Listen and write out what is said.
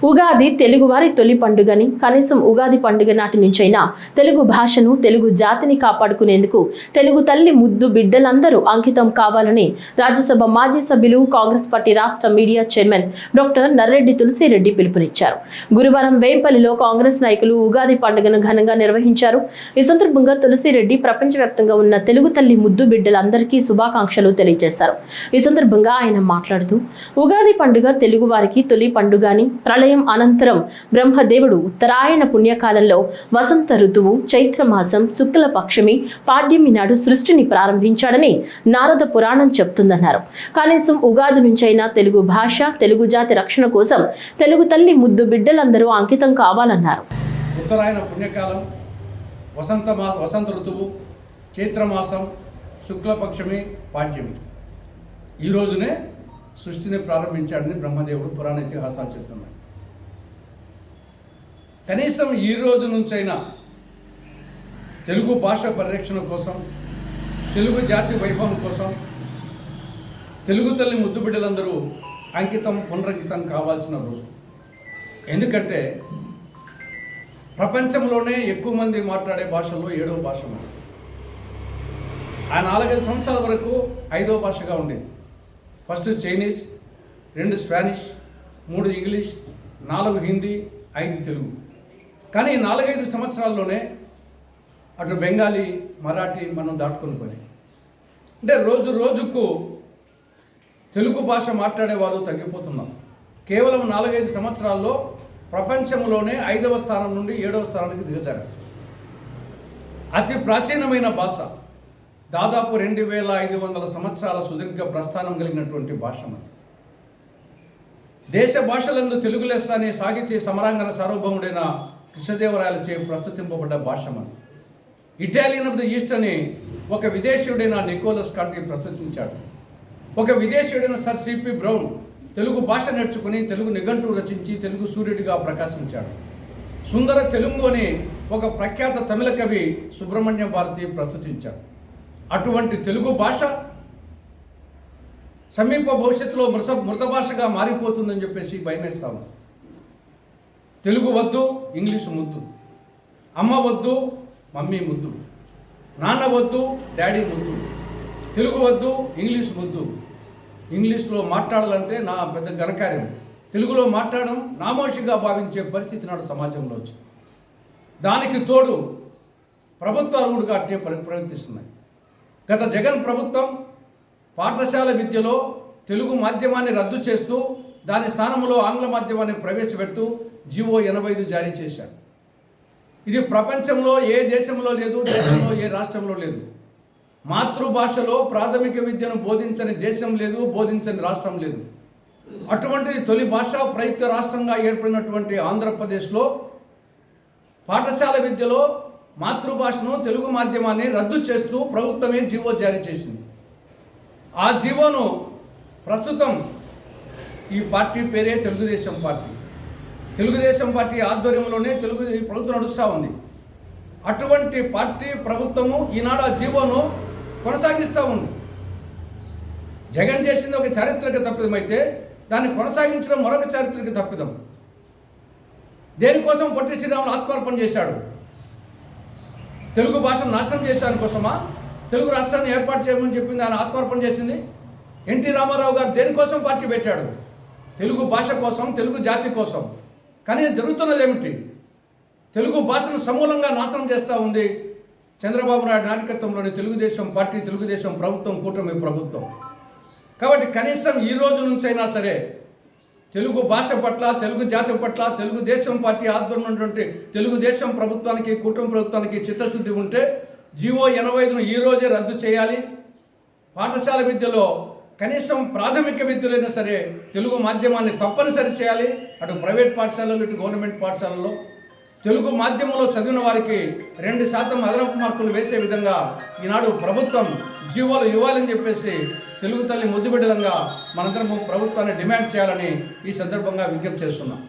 ఉగాది తెలుగువారి తొలి పండుగని కనీసం ఉగాది పండుగ నాటి నుంచైనా తెలుగు భాషను తెలుగు జాతిని కాపాడుకునేందుకు తెలుగు తల్లి ముద్దు బిడ్డలందరూ అంకితం కావాలని రాజ్యసభ మాజీ సభ్యులు కాంగ్రెస్ పార్టీ రాష్ట్ర media chairman doctor Narreddy Tulasi Reddy పిలుపునిచ్చారు. గురువారం వేంపల్లిలో కాంగ్రెస్ నాయకులు ఉగాది పండుగను ఘనంగా నిర్వహించారు. ఈ సందర్భంగా తులసిరెడ్డి ప్రపంచవ్యాప్తంగా ఉన్న తెలుగు తల్లి ముద్దు బిడ్డలందరికీ శుభాకాంక్షలు తెలియజేశారు. ఈ సందర్భంగా ఆయన మాట్లాడుతూ ఉగాది పండుగ తెలుగు వారికి తొలి పండుగని ప్రళయం అనంతరం బ్రహ్మదేవుడు ఉత్తరాయణ పుణ్యకాలంలో వసంత ఋతువు చైత్రమాసం శుక్ల పక్షమి పాడ్యమి నాడు సృష్టిని ప్రారంభించాడని నారద పురాణం చెప్తుందన్నారు. కనీసం ఉగాది నుంచైనా తెలుగు భాష తెలుగు జాతి రక్షణ కోసం తెలుగు తల్లి ముద్దు బిడ్డలందరూ అంకితం కావాలన్నారు. ఉత్తరాయణ పుణ్యకాలం వసంత ఋతువు చైత్రమాసం శుక్లపక్షమి పాడ్యమి ఈ రోజునే సృష్టిని ప్రారంభించాడని బ్రహ్మదేవుడు పురాణ ఇతిహాసాలు చెప్తున్నాయి. కనీసం ఈ రోజు నుంచైనా తెలుగు భాష పరిరక్షణ కోసం తెలుగు జాతి వైభవం కోసం తెలుగు తల్లి ముద్దు బిడ్డలందరూ పునరంకితం కావాల్సిన రోజు. ఎందుకంటే ప్రపంచంలోనే ఎక్కువ మంది మాట్లాడే భాషల్లో 7వ భాష మనది. ఆ 4-5 సంవత్సరాల వరకు 5వ భాషగా ఉండేది. First Chinese, 2 Spanish, 3 English, 4 Hindi, 5 Telugu. కానీ 4-5 సంవత్సరాల్లోనే అటు బెంగాలీ, మరాఠీ మనం దాటుకొని పోయి అంటే రోజు రోజుకు తెలుగు భాష మాట్లాడేవారు తగ్గిపోతున్నారు. కేవలం 4-5 సంవత్సరాల్లో ప్రపంచంలోనే 5వ స్థానం నుండి 7వ స్థానానికి దిగజారు. అతి ప్రాచీనమైన భాష, దాదాపు 2500 సంవత్సరాల సుదీర్ఘ ప్రస్థానం కలిగినటువంటి భాష అది. దేశ భాషలందు తెలుగు లెస్స అనే సాహితీ సమరాంగణ సార్వభౌముడైన కృష్ణదేవరాయలచే ప్రస్తుతింపబడ్డ భాష అది. ఇటాలియన్ ఆఫ్ ద ఈస్ట్ అని ఒక విదేశీయుడైన నికోలస్ కాంటి ప్రస్తుతించాడు. ఒక విదేశీయుడైన సర్ సిపి బ్రౌన్ తెలుగు భాష నేర్చుకుని తెలుగు నిఘంటువు రచించి తెలుగు సూర్యుడిగా ప్రకాశించాడు. సుందర తెలుగు అని ఒక ప్రఖ్యాత తమిళ కవి సుబ్రహ్మణ్య భారతి ప్రస్తుతించాడు. అటువంటి తెలుగు భాష సమీప భవిష్యత్తులో మృత భాషగా మారిపోతుందని చెప్పేసి భయమేస్తాము. తెలుగు వద్దు, ఇంగ్లీషు ముద్దు. అమ్మ వద్దు, మమ్మీ ముద్దు. నాన్న వద్దు, డాడీ ముద్దు. తెలుగు వద్దు, ఇంగ్లీష్ ముద్దు. ఇంగ్లీష్లో మాట్లాడాలంటే నా పెద్ద ఘనకార్యం. తెలుగులో మాట్లాడడం నామోషిగా భావించే పరిస్థితి నాడు సమాజంలో వచ్చింది. దానికి తోడు ప్రభుత్వాలు కూడా అట్టే ప్రవర్తిస్తున్నాయి. గత జగన్ ప్రభుత్వం పాఠశాల విద్యలో తెలుగు మాధ్యమాన్ని రద్దు చేస్తూ దాని స్థానంలో ఆంగ్ల మాధ్యమాన్ని ప్రవేశపెడుతూ జీవో 85 జారీ చేశారు. ఇది ప్రపంచంలో ఏ దేశంలో లేదు, దేశంలో ఏ రాష్ట్రంలో లేదు. మాతృభాషలో ప్రాథమిక విద్యను బోధించని దేశం లేదు, బోధించని రాష్ట్రం లేదు. అటువంటిది తొలి భాషా ప్రయుక్త రాష్ట్రంగా ఏర్పడినటువంటి ఆంధ్రప్రదేశ్లో పాఠశాల విద్యలో మాతృభాషను తెలుగు మాధ్యమాన్ని రద్దు చేస్తూ ప్రభుత్వమే జీవో జారీ చేసింది. ఆ జీవోను ప్రస్తుతం ఈ పార్టీ పేరే తెలుగుదేశం పార్టీ. తెలుగుదేశం పార్టీ ఆధ్వర్యంలోనే ప్రభుత్వం నడుస్తూ ఉంది. అటువంటి పార్టీ ప్రభుత్వము ఈనాడు ఆ జీవోను కొనసాగిస్తూ ఉంది. జగన్ చేసింది ఒక చారిత్రక తప్పిదం అయితే దాన్ని కొనసాగించడం మరొక చారిత్రక తప్పిదం. దేనికోసం పొట్టి శ్రీరాములు ఆత్మార్పణ చేశాడు? తెలుగు భాషను నాశనం చేసేదాని కోసమా? తెలుగు రాష్ట్రాన్ని ఏర్పాటు చేయమని చెప్పింది ఆయన ఆత్మార్పణ చేసింది. ఎన్టీ రామారావు గారు దేనికోసం పార్టీ పెట్టాడు? తెలుగు భాష కోసం, తెలుగు జాతి కోసం. కానీ జరుగుతున్నది ఏమిటి? తెలుగు భాషను సమూలంగా నాశనం చేస్తూ ఉంది చంద్రబాబు నాయుడు నాయకత్వంలోని తెలుగుదేశం పార్టీ, తెలుగుదేశం ప్రభుత్వం, కూటమి ప్రభుత్వం. కాబట్టి కనీసం ఈ రోజు నుంచైనా సరే తెలుగు భాష పట్ల, తెలుగు జాతి పట్ల తెలుగుదేశం పార్టీ ఆధ్వర్యంలో ఉన్నటువంటి తెలుగుదేశం ప్రభుత్వానికి, కూటమి ప్రభుత్వానికి చిత్తశుద్ధి ఉంటే జీవో 85ను ఈ రోజే రద్దు చేయాలి. పాఠశాల విద్యలో కనీసం ప్రాథమిక విద్యలైనా సరే తెలుగు మాధ్యమాన్ని తప్పనిసరి చేయాలి. అటు ప్రైవేట్ పాఠశాలలో, ఇటు గవర్నమెంట్ పాఠశాలలో తెలుగు మాధ్యమంలో చదివిన వారికి 2% అదనపు మార్కులు వేసే విధంగా ఈనాడు ప్రభుత్వం జీవోలు ఇవ్వాలని చెప్పేసి తెలుగు తల్లి ముద్దుబిడ్డలంగా మనందరము ప్రభుత్వాన్ని డిమాండ్ చేయాలని ఈ సందర్భంగా విజ్ఞప్తి చేస్తున్నాం.